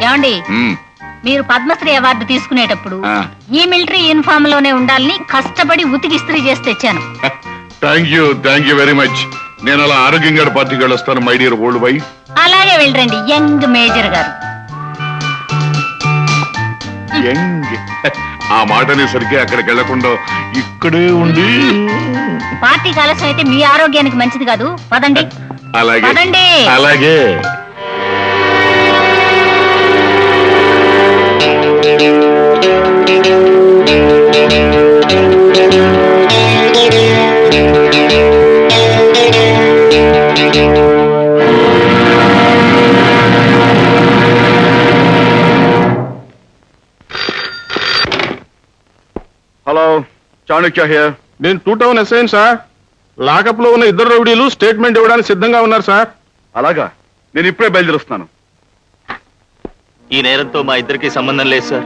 ఏమండి మీరు పద్మశ్రీ అవార్డు తీసుకునేటప్పుడు ఈ మిలిటరీ యూనిఫామ్ లోనే ఉండాలని కష్టపడి ఉతికి ఇస్త్రీ చేసి తెచ్చాను. Thank you very much. నేను అలా ఆరోగ్యంగా పార్టీకి వెళ్ళొస్తాను మై డియర్ ఓల్డ్ బాయ్. అలాగే వెళ్ళండి యంగ్ మేజర్ గారు. యంగ్ ఆ మాట అనేసరికి అక్కడికి వెళ్లకుండా ఇక్కడే ఉండి పార్టీ ఆలస్యం అయితే మీ ఆరోగ్యానికి మంచిది కాదు. పదండి. అలాగే పదండి. అలాగే. Hello, Chanakya here. నేను 2 టౌన్ ఎస్ఐ సార్. లాకప్ లో ఉన్న ఇద్దరు రౌడీలు స్టేట్మెంట్ ఇవ్వడానికి సిద్ధంగా ఉన్నారు సార్. అలాగా, నేను ఇప్పుడే బయలుదేరుస్తున్నాను. ఈ నేరంతో మా ఇద్దరికి సంబంధం లేదు సార్.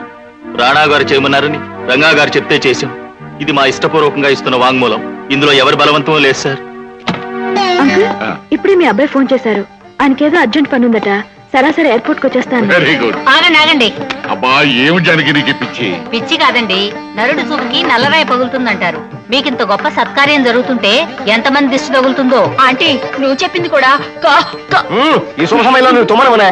రాణా గారు చేయమన్నారని రంగా గారు చెప్తే చేశాం. ఇది మా ఇష్టపూర్వకంగా ఇస్తున్న వాంగ్మూలం. ఇందులో ఎవరి బలవంతం లేదు సార్. అంకుల్, ఇప్పుడే మీ అబ్బాయి ఫోన్ చేశారు. ఆయనకేదో అర్జెంట్ పని ఉందట. సరాసరి ఎయిర్పోర్ట్ కు వచ్చేస్తాను. Very good. ఆగండి ఆగండి. అబ్బా ఏమి జానకి నీకు పిచ్చి? పిచ్చి కాదండి, నరుడు చూపుకి నల్లరాయ పగులుతుందంటారు. మీకింత గొప్ప సత్కార్యం జరుగుతుంటే ఎంతమంది దిష్టి తగులుతుందో. ఆంటీ నువ్వు చెప్పింది కూడా ఈ శుభ సమయంలో నువ్వు తుమ్మనమనే.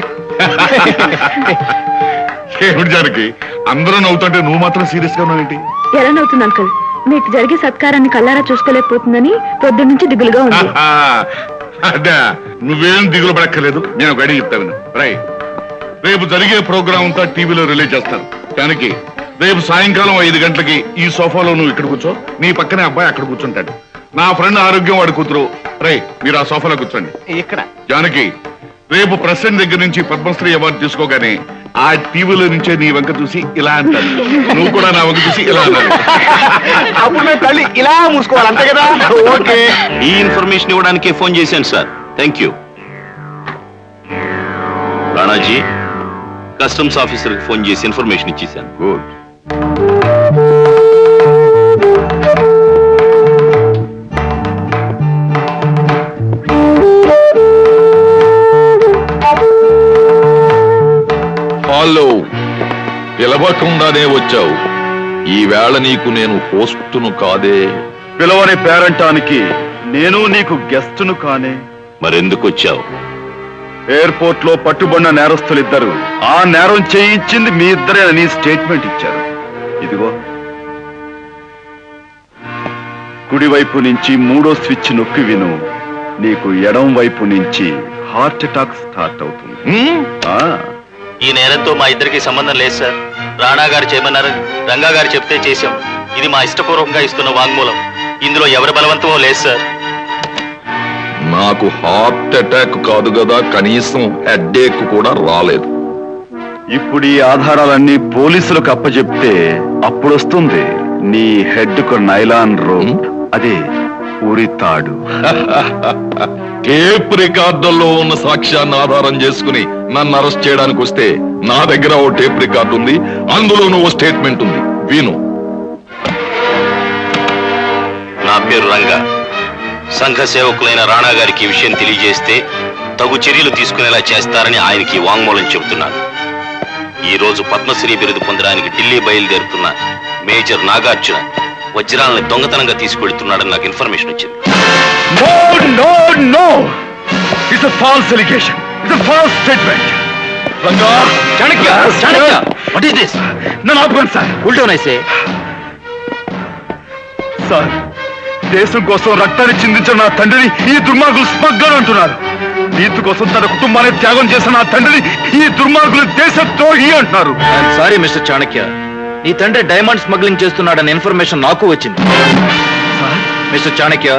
ఏమిటి జానకి అందరూ నవ్వుతుంటే నువ్వు మాత్రం సీరియస్ గా ఉన్నావేంటి? ఎలా నవ్వుతుంది అంకుల్? మీకు జరిగే సత్కారాన్ని కల్లారా చూసుకోలేకపోతుందని పొద్దు నుంచి దిగులుగా ఉంది. అదే, నువ్వేం దిగులు పడక్కర్లేదు. నేను ఒక ఐడియా చెప్తాను. రేపు జరిగే ప్రోగ్రామ్ అంతా టీవీలో రిలీజ్ చేస్తారు. దానికి రేపు సాయంకాలం 5 గంటలకి ఈ సోఫాలో నువ్వు ఇక్కడ కూర్చో, నీ పక్కనే అబ్బాయి అక్కడ కూర్చుంటాడు. నా ఫ్రెండ్ ఆరోగ్యం వాడు కూతురు. మీరు ఆ సోఫాలో కూర్చోండి. ఇక్కడ జానకి రేపు ప్రెసిడెంట్ దగ్గర నుంచి పద్మశ్రీ అవార్డు తీసుకోగానే ఆ టీవీలో నుంచే నీ వంక చూసి ఇలా అంటాను, నువ్వు కూడా నా వంక చూసి ఇలా అన్నాను. అప్పుడు మేము తల్లి ఇలా మూసుకోవాలి, అంతే కదా? ఓకే. ఈ ఇన్ఫర్మేషన్ ఇవ్వడానికి ఫోన్ చేశాను sir. Thank you. Ranaji, customs officer కి ఫోన్ చేసి ఇన్ఫర్మేషన్ ఇచ్చేసాను. గుడ్. హలో, పిలవకుండానే వచ్చావు. ఈవేళ నీకు నేను హోస్టును కాదే. పిలవని పేరంటానికి నేను నీకు గెస్టును కానే. మరెందుకు వచ్చావు? ఎయిర్పోర్ట్ లో పట్టుబడిన నేరస్తులిద్దరు ఆ నేరం చేయించింది మీ ఇద్దరేనని స్టేట్మెంట్ ఇచ్చారు. ఇదిగో, కుడివైపు నుంచి 3వ స్విచ్ నొక్కి విను. నీకు ఎడం వైపు నుంచి హార్ట్ అటాక్ స్టార్ట్ అవుతుంది. ఈ నేరంతో మా ఇద్దరికి సంబంధం లేదు సార్. రాణా గారు చేయమన్నారని రంగా గారు చెప్తే చేశాం. ఇది మా ఇష్టపూర్వకంగా ఇస్తున్న వాంగ్మూలం. ఇందులో ఎవరి బలవంతమో లేదు సార్. నాకు హార్ట్ అటాక్ కాదు కదా, కనీసం హెడ్ఏక్ కూడా రాలేదు. ఇప్పుడు ఈ ఆధారాలన్నీ పోలీసులకు అప్పచెప్తే అప్పుడు వస్తుంది నీ హెడ్ కు నైలాన్ రోప్, అదే ఉరితాడు. టేప్ రికార్డుల్లో ఉన్న సాక్ష్యాన్ని ఆధారం చేసుకుని నన్ను అరెస్ట్ చేయడానికి వస్తే నా దగ్గర ఓ టేప్ రికార్డు ఉంది, అందులోనూ ఓ స్టేట్మెంట్ ఉంది. విను. నా పేరు రంగా. సంఘ సేవకులైన రాణా గారికి ఈ విషయం తెలియజేస్తే తగు చర్యలు తీసుకునేలా చేస్తారని ఆయనకి వాంగ్మూలం చెబుతున్నాను. ఈ రోజు పద్మశ్రీ బిరుదు పొందడానికి ఢిల్లీ బయలుదేరుతున్న మేజర్ నాగార్జున వజ్రాలను దొంగతనంగా తీసుకెళ్తున్నాడని నాకు ఇన్ఫర్మేషన్ వచ్చింది. It's a false allegation. It's a false statement. Ranga, Chanakya, Chanakya, what is this? నన్ను ఆపుకోండి సార్. ఉల్టోనైసే సార్, దేశం కోసం రక్తాన్ని చిందించిన నా తండ్రిని ఈ దుర్మార్గులు స్మగ్లర్ అంటున్నారు. నీతి కోసం తన కుటుంబాన్ని త్యాగం చేసిన నా తండ్రిని ఈ దుర్మార్గులు దేశద్రోహి అంటున్నారు. సారీ మిస్టర్ చాణక్య, నీ తండ్రి డైమండ్ స్మగ్లింగ్ చేస్తున్నాడన్న ఇన్ఫర్మేషన్ నాకు వచ్చింది. మిస్టర్ చాణక్య,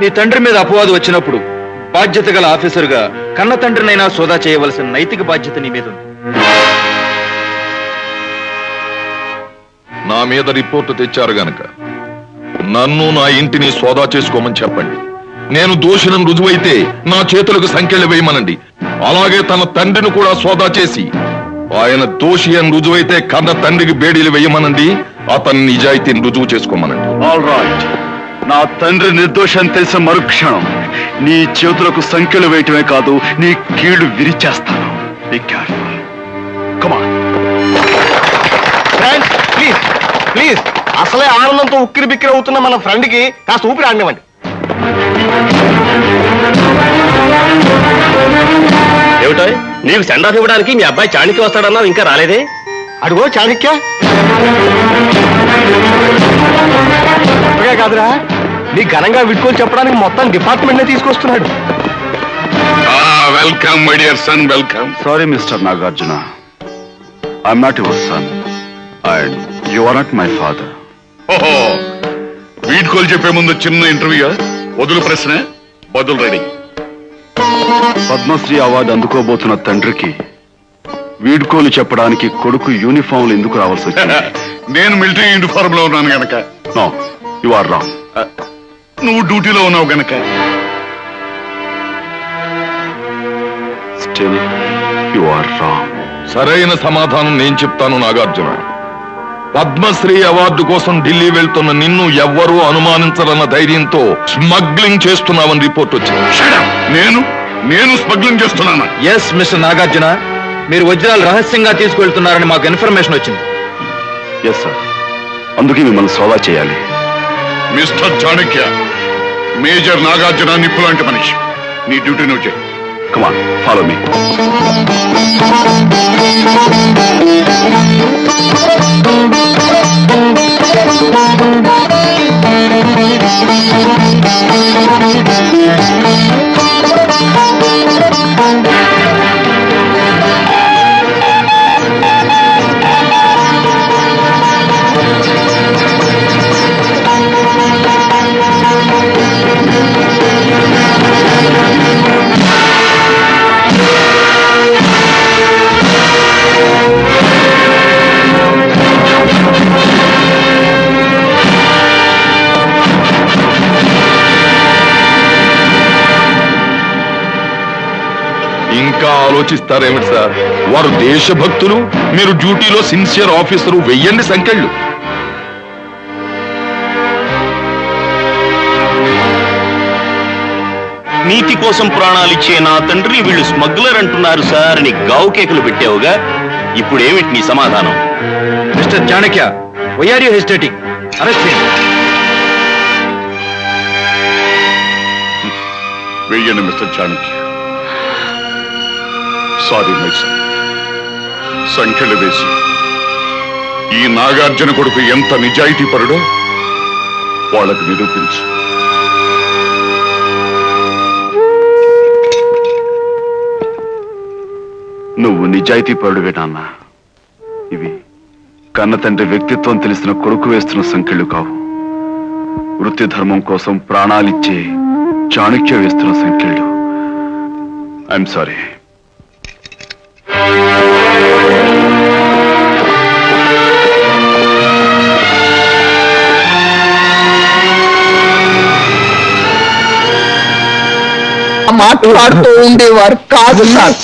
నీ తండ్రి మీద అపవాదు వచ్చినప్పుడు బాధ్యత గల ఆఫీసర్గా కన్న తండ్రినైనా సోదా చేయవలసిన నైతిక బాధ్యత నీ మీద ఉంది. నా మీద రిపోర్టు తెచ్చారు గనక నన్ను నా ఇంటిని సోదా చేసుకోమని చెప్పండి. నేను దోషిని రుజువైతే నా చేతులకు సంఖ్యలు వేయమనండి. అలాగే తన తండ్రిని కూడా సోదా చేసి ఆయన దోషి అని రుజువైతే కన్న తండ్రికి బేడీలు వేయమనండి. అతని నిజాయితీని రుజువు చేసుకోమనండి. All right. నా తండ్రి నిర్దోషం తెలిసిన మరుక్షణం నీ చేతులకు సంఖ్యలు వేయటమే కాదు, నీ కీళ్లు విరిచేస్తాను. Be careful. Come on. Please please అసలే ఆనందంతో ఉక్కిరి బిక్కిరి అవుతున్న మన ఫ్రెండ్ కి కాస్త ఊపిరి ఆడినివ్వండి. ఏమిటో నీకు సెండ్ ఆఫ్ ఇవ్వడానికి మీ అబ్బాయి చాణిక్య వస్తాడన్నావు, ఇంకా రాలేదే? అడుగో చాణక్య. అప్పుడే కాదురా, నీ ఘనంగా విడుకోలు చెప్పడానికి మొత్తం డిపార్ట్మెంట్ నే తీసుకొస్తున్నాడు. Welcome my dear son, welcome. Sorry mister Nagarjuna, I'm not your son and you are not my father. ఓహో, వీడ్కోలు చెప్పే ముందు చిన్న ఇంటర్వ్యూ. వదులు ప్రశ్న, బదులు రెడీ. పద్మశ్రీ అవార్డు అందుకోబోతున్న తండ్రికి వీడ్కోలు చెప్పడానికి కొడుకు యూనిఫామ్లు ఎందుకు రావాల్సి వచ్చింది? నేను మిలిటరీ యూనిఫార్మ్ లో ఉన్నాను గనక. No, you are wrong. నువ్వు డ్యూటీలో ఉన్నావు గనక. Still you are wrong. సరైన సమాధానం నేను చెప్తాను నాగార్జున. పద్మశ్రీ అవార్డు కోసం ఢిల్లీ వెళ్తున్న నిన్ను ఎవ్వరూ అనుమానించరన్న ధైర్యంతో స్మగ్లింగ్ చేస్తున్నావని రిపోర్ట్ వచ్చింది. నేను స్మగ్లింగ్ చేస్తున్నాను. ఎస్ మిస్టర్ నాగార్జున, మీరు వజ్రాలు రహస్యంగా తీసుకువెళ్తున్నారని మాకు ఇన్ఫర్మేషన్ వచ్చింది. ఎస్ సార్, అందుకే మిమ్మల్ని సోదా చేయాలి. మిస్టర్ చాణక్య, మేజర్ నాగార్జున నిప్పు లాంటి మనిషి. నీ డ్యూటీ నువ్వు చేయి. కమాన్, ఫాలో మీ. ఇంకా ఆలోచిస్తారేమిటి సార్? వారు దేశభక్తులు, మీరు డ్యూటీలో సిన్సియర్ ఆఫీసరు. వెయ్యండి సంకెళ్ళు. నీతి కోసం ప్రాణాలిచ్చే నా తండ్రి వీళ్ళు స్మగ్లర్ అంటున్నారు సార్ అని గావు కేకలు పెట్టావుగా, ఇప్పుడేమిటి నీ సమాధానం? Mister Chanakya, why are you hesitating? Arrest చేయండి. వెయ్యండి mister Chanakya. Sorry my son. సంఖ్యలు వేసి ఈ నాగార్జున కొడుకు ఎంత నిజాయితీ పరుడో వాళ్ళకు నిరూపించు. నువ్వు నిజాయితీ పరుడువే నాన్న. ఇవి కన్న తండ్రి వ్యక్తిత్వం తెలిసిన కొడుకు వేస్తున్న సంఖ్యలు కావు. వృత్తి ధర్మం కోసం ప్రాణాలిచ్చే చాణక్య వేస్తున్న సంఖ్యలు. I'm sorry. మాట్లాడుతూ ఉండేవారు కాదు సార్.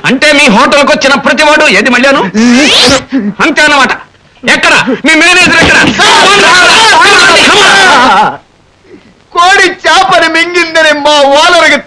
అంటే మీ హోటల్కి వచ్చిన ప్రతివాడు ఏది మళ్ళాను అంతే అన్నమాట. ఎక్కడ మీ మేనేజర్ ఎక్కడ? కోడి చేపని మింగిందని మా ఓనర్కి